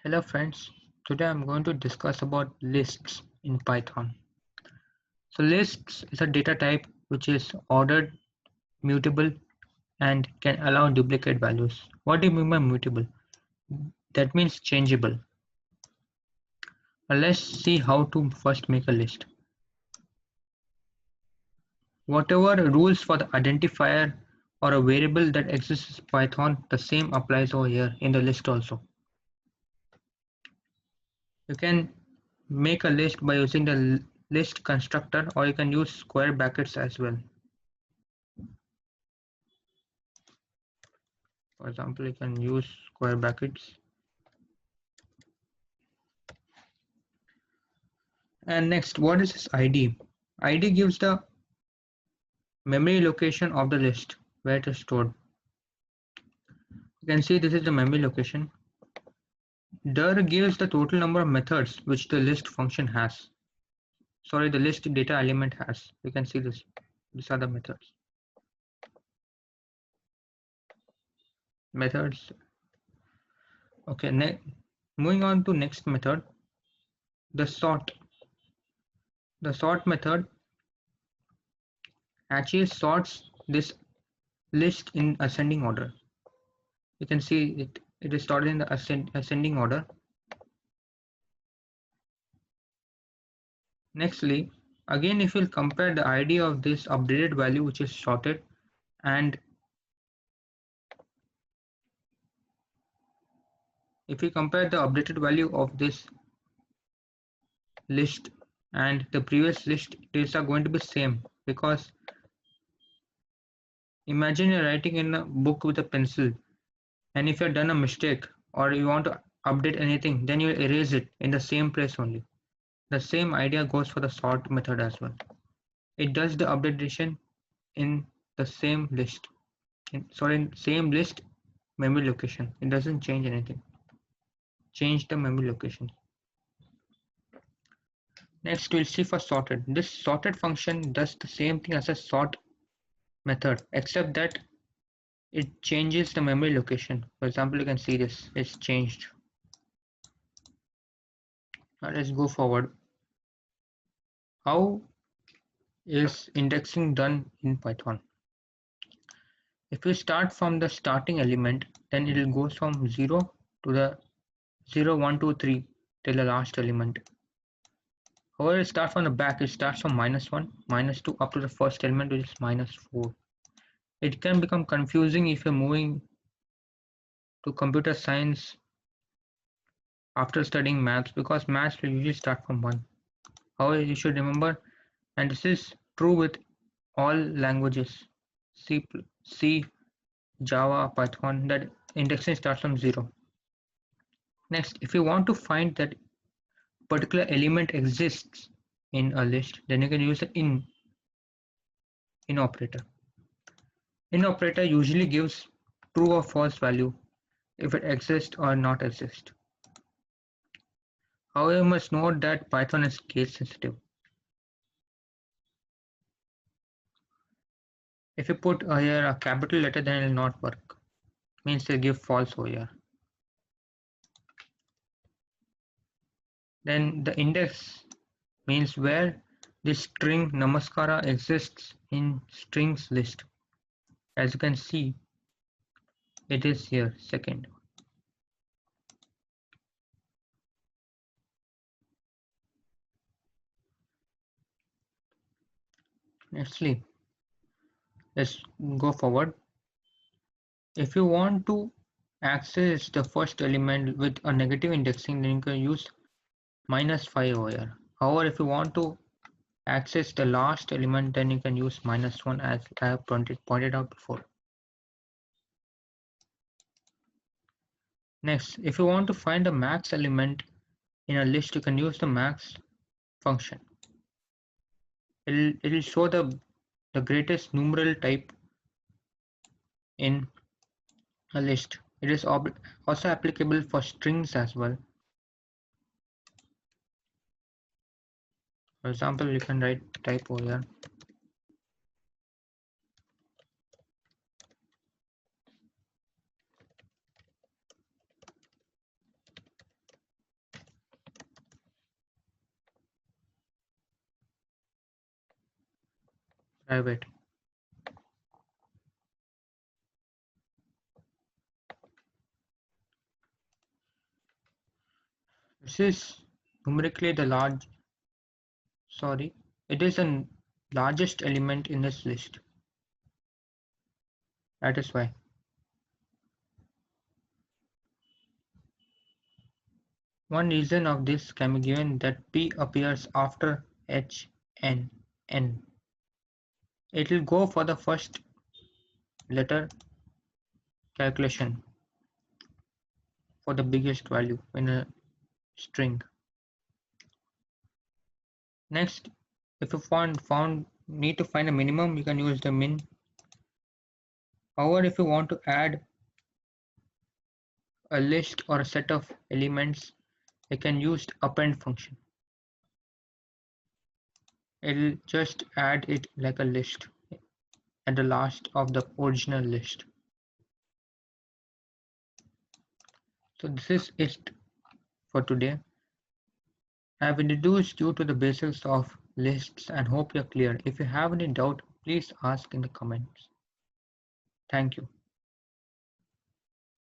Hello friends, today I'm going to discuss about lists in Python. So lists is a data type which is ordered, mutable and can allow duplicate values. What do you mean by mutable? That means changeable. Let's see how to first make a list. Whatever rules for the identifier or a variable that exists in Python, the same applies over here in the list also. You can make a list by using the list constructor, or you can use square brackets as well. For example, you can use square brackets. And next, what is this ID? ID gives the memory location of the list where it is stored. You can see this is the memory location. Dir gives the total number of methods which the list function has. Sorry, the list data element has. You can see this. These are the methods. Methods. Okay, moving on to next method, the sort. The sort method actually sorts this list in ascending order. You can see it is sorted in the ascending order. Nextly, again if we'll compare the ID of this updated value which is sorted, and if we compare the updated value of this list and the previous list, these are going to be same, because imagine you're writing in a book with a pencil, and if you've done a mistake or you want to update anything, then you erase it in the same place only. The same idea goes for the sort method as well. It does the updation in the same list, in same list memory location. It doesn't change anything. Change the memory location. Next, we'll see for sorted. This sorted function does the same thing as a sort method, except that it changes the memory location. For example, you can see this, it's changed. Now let's go forward. How is indexing done in Python? If we start from the starting element, then it will go from 0 to the 0, 1, 2, 3 till the last element. However, it starts from the back, it starts from -1, -2 up to the first element, which is -4. It can become confusing if you're moving to computer science after studying maths, because maths will usually start from 1. However, you should remember, and this is true with all languages, C, Java, Python, that indexing starts from 0. Next, if you want to find that particular element exists in a list, then you can use the in operator. In operator usually gives true or false value if it exists or not exist. However, you must note that Python is case sensitive. If you put here a capital letter, then it will not work. Means they give false over here. Then the index means where this string namaskara exists in strings list. As you can see, it is here second. Nextly, let's go forward. If you want to access the first element with a negative indexing, then you can use -5 over here. However, if you want to access the last element, then you can use -1, as I have pointed out before. Next, if you want to find the max element in a list, you can use the max function. It'll show the greatest numeral type in a list. It is also applicable for strings as well. For example, you can write type over here. private. This is numerically it is the largest element in this list. That is why. One reason of this can be given that P appears after H, N, N. It will go for the first letter calculation for the biggest value in a string. Next, if you need to find a minimum, you can use the min. However, if you want to add a list or a set of elements, you can use the append function. It will just add it like a list at the last of the original list. So this is it for today. I have introduced you to the basics of lists and hope you're clear. If you have any doubt, please ask in the comments. Thank you.